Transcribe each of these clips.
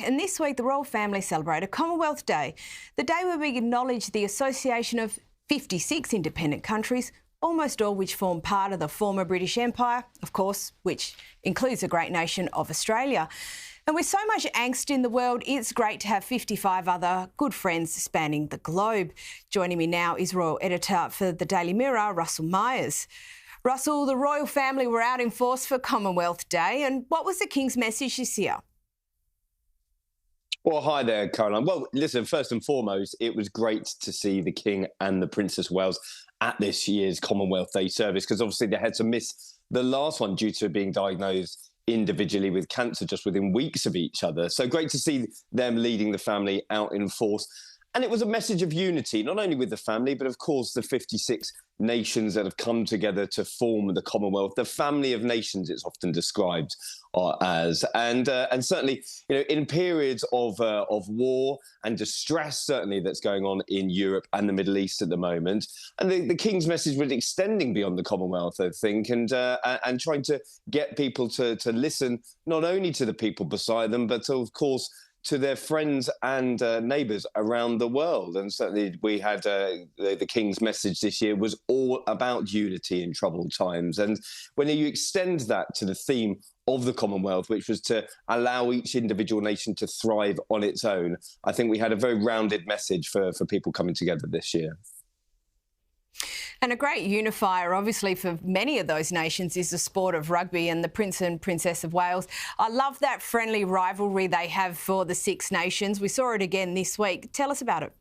And this week, the royal family celebrated Commonwealth Day, the day where we acknowledge the association of 56 independent countries, almost all which form part of the former British Empire, of course, which includes the great nation of Australia. And with so much angst in the world, it's great to have 55 other good friends spanning the globe. Joining me now is Royal Editor for the Daily Mirror, Russell Myers. Russell, the royal family were out in force for Commonwealth Day, and what was the King's message this year? Well, hi there, Caroline. Well, listen, first and foremost, it was great to see the King and the Princess of Wales at this year's Commonwealth Day service, because obviously they had to miss the last one due to being diagnosed individually with cancer just within weeks of each other. So great to see them leading the family out in force. And it was a message of unity, not only with the family, but of course the 56 nations that have come together to form the Commonwealth, the family of nations it's often described as. And certainly, you know, in periods of war and distress, certainly that's going on in Europe and the Middle East at the moment. And the King's message was extending beyond the Commonwealth, I think, and trying to get people to listen not only to the people beside them, but of course to their friends and neighbours around the world. And certainly we had the King's message this year was all about unity in troubled times. And when you extend that to the theme of the Commonwealth, which was to allow each individual nation to thrive on its own, I think we had a very rounded message for people coming together this year. And a great unifier, obviously, for many of those nations is the sport of rugby, and the Prince and Princess of Wales. I love that friendly rivalry they have for the Six Nations. We saw it again this week. Tell us about it.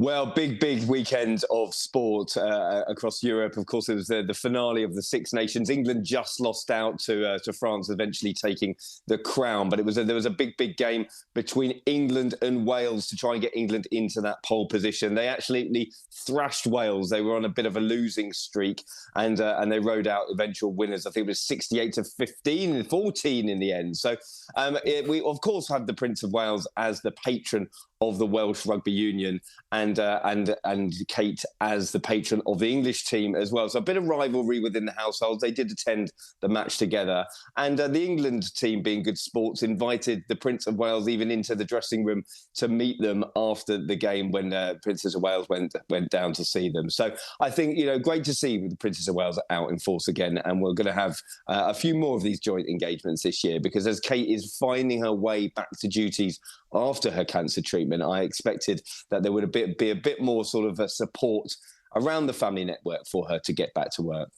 Well, big weekend of sport across Europe. Of course, it was the finale of the Six Nations. England just lost out to France, eventually taking the crown. But there was a big game between England and Wales to try and get England into that pole position. They absolutely thrashed Wales. They were on a bit of a losing streak, and they rode out eventual winners. I think it was 68-15 and 14 in the end. So we, of course, have the Prince of Wales as the patron of the Welsh Rugby Union, and Kate as the patron of the English team as well. So a bit of rivalry within the households. They did attend the match together. And the England team, being good sports, invited the Prince of Wales even into the dressing room to meet them after the game when Princess of Wales went down to see them. So I think, you know, great to see the Princess of Wales out in force again. And we're going to have a few more of these joint engagements this year, because as Kate is finding her way back to duties after her cancer treatment, I expected that there would be a bit more sort of a support around the family network for her to get back to work.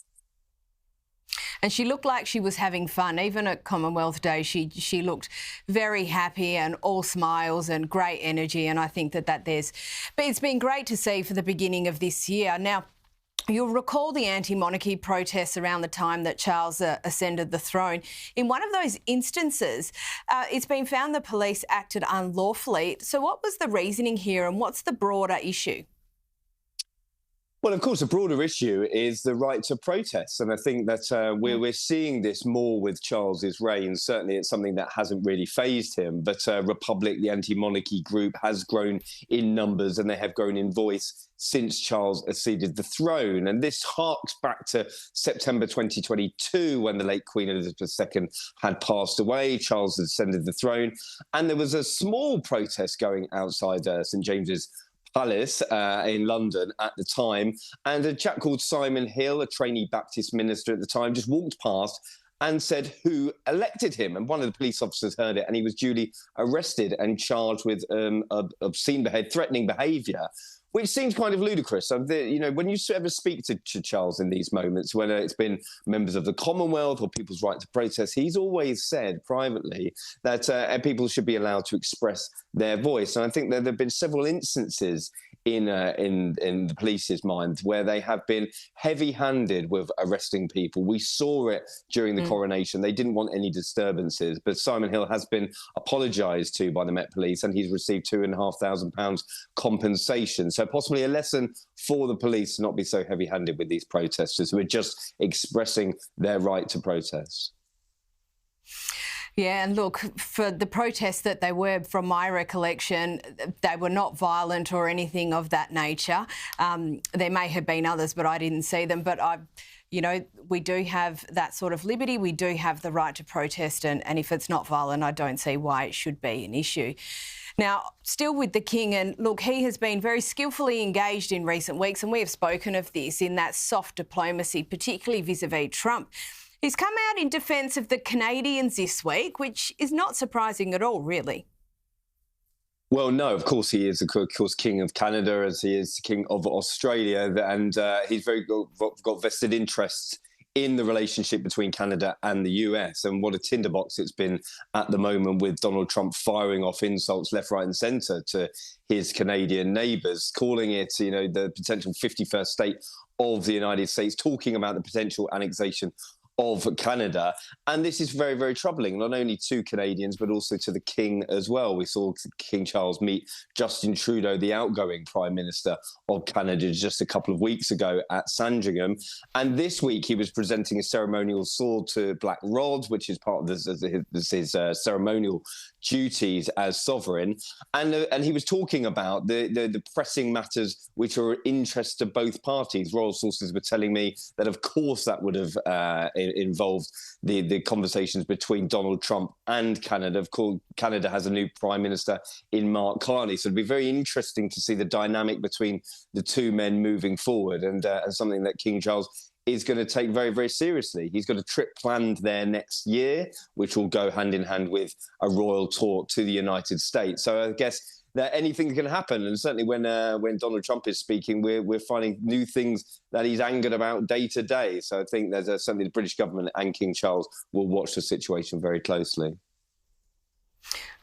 And she looked like she was having fun. Even at Commonwealth Day, she looked very happy and all smiles and great energy. And I think but it's been great to see for the beginning of this year. Now, you'll recall the anti-monarchy protests around the time that Charles ascended the throne. In one of those instances, it's been found the police acted unlawfully. So what was the reasoning here, and what's the broader issue? Well, of course, the broader issue is the right to protest. And I think that we're seeing this more with Charles's reign. Certainly, it's something that hasn't really fazed him. But Republic, the anti-monarchy group, has grown in numbers, and they have grown in voice since Charles acceded the throne. And this harks back to September 2022, when the late Queen Elizabeth II had passed away. Charles had ascended the throne. And there was a small protest going outside St James's Palace in London at the time, and a chap called Simon Hill, a trainee Baptist minister at the time, just walked past and said who elected him. And one of the police officers heard it, and he was duly arrested and charged with obscene threatening behaviour, which seems kind of ludicrous. So, you know, when you ever speak to Charles in these moments, whether it's been members of the Commonwealth or people's right to protest, he's always said privately that people should be allowed to express their voice. And I think that there have been several instances in the police's mind where they have been heavy-handed with arresting people. We saw it during the coronation. They didn't want any disturbances, but Simon Hill has been apologised to by the Met Police, and he's received £2,500 compensation. So possibly a lesson for the police to not be so heavy-handed with these protesters who are just expressing their right to protest. Yeah, and look, for the protests that they were, from my recollection, they were not violent or anything of that nature. There may have been others, but I didn't see them. But you know, we do have that sort of liberty. We do have the right to protest. And if it's not violent, I don't see why it should be an issue. Now, still with the King, and look, he has been very skillfully engaged in recent weeks, and we have spoken of this in that soft diplomacy, particularly vis-a-vis Trump. He's come out in defence of the Canadians this week, which is not surprising at all, really. Well, no, of course he is, of course, King of Canada, as he is King of Australia, and he's got vested interests in the relationship between Canada and the US. And what a tinderbox it's been at the moment, with Donald Trump firing off insults left, right and centre to his Canadian neighbours, calling it, you know, the potential 51st state of the United States, talking about the potential annexation of Canada. And this is very, very troubling, not only to Canadians, but also to the King as well. We saw King Charles meet Justin Trudeau, the outgoing Prime Minister of Canada, just a couple of weeks ago at Sandringham. And this week he was presenting a ceremonial sword to Black Rod, which is part of his ceremonial duties as sovereign. And he was talking about the pressing matters which are of interest to both parties. Royal sources were telling me that, of course, that would have involved the conversations between Donald Trump and Canada. Of course, Canada has a new Prime Minister in Mark Carney, so it'd be very interesting to see the dynamic between the two men moving forward, and something that King Charles is going to take very, very seriously. He's got a trip planned there next year, which will go hand in hand with a royal tour to the United States. So I guess that anything can happen, and certainly when Donald Trump is speaking, we're finding new things that he's angered about day to day. So I think there's certainly the British government and King Charles will watch the situation very closely.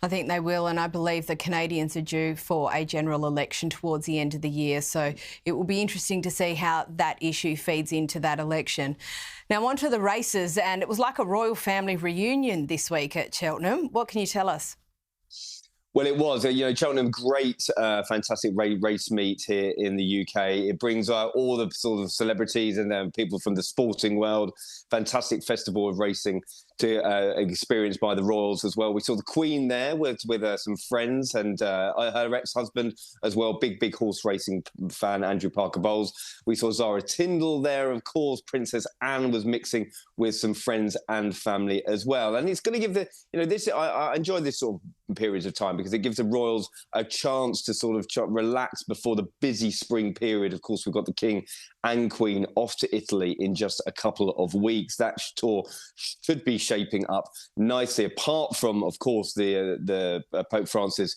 I think they will, and I believe the Canadians are due for a general election towards the end of the year, so it will be interesting to see how that issue feeds into that election. Now, on to the races, and it was like a royal family reunion this week at Cheltenham. What can you tell us? Well, it was. You know, Cheltenham, great, fantastic race meet here in the UK. It brings all the sort of celebrities and people from the sporting world. Fantastic festival of racing to experienced by the Royals as well. We saw the Queen there with some friends, and her ex-husband as well, big horse racing fan, Andrew Parker Bowles. We saw Zara Tindall there, of course. Princess Anne was mixing with some friends and family as well. And it's going to give I enjoy this sort of periods of time because it gives the Royals a chance to sort of relax before the busy spring period. Of course, we've got the King and Queen off to Italy in just a couple of weeks. That tour should be shaping up nicely, apart from, of course, the Pope Francis,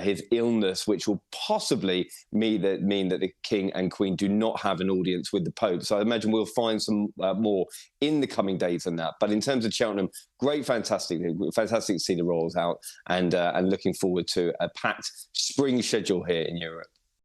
his illness, which will possibly mean that the King and Queen do not have an audience with the Pope. So I imagine we'll find some more in the coming days than that. But in terms of Cheltenham, fantastic to see the Royals out, and looking forward to a packed spring schedule here in Europe.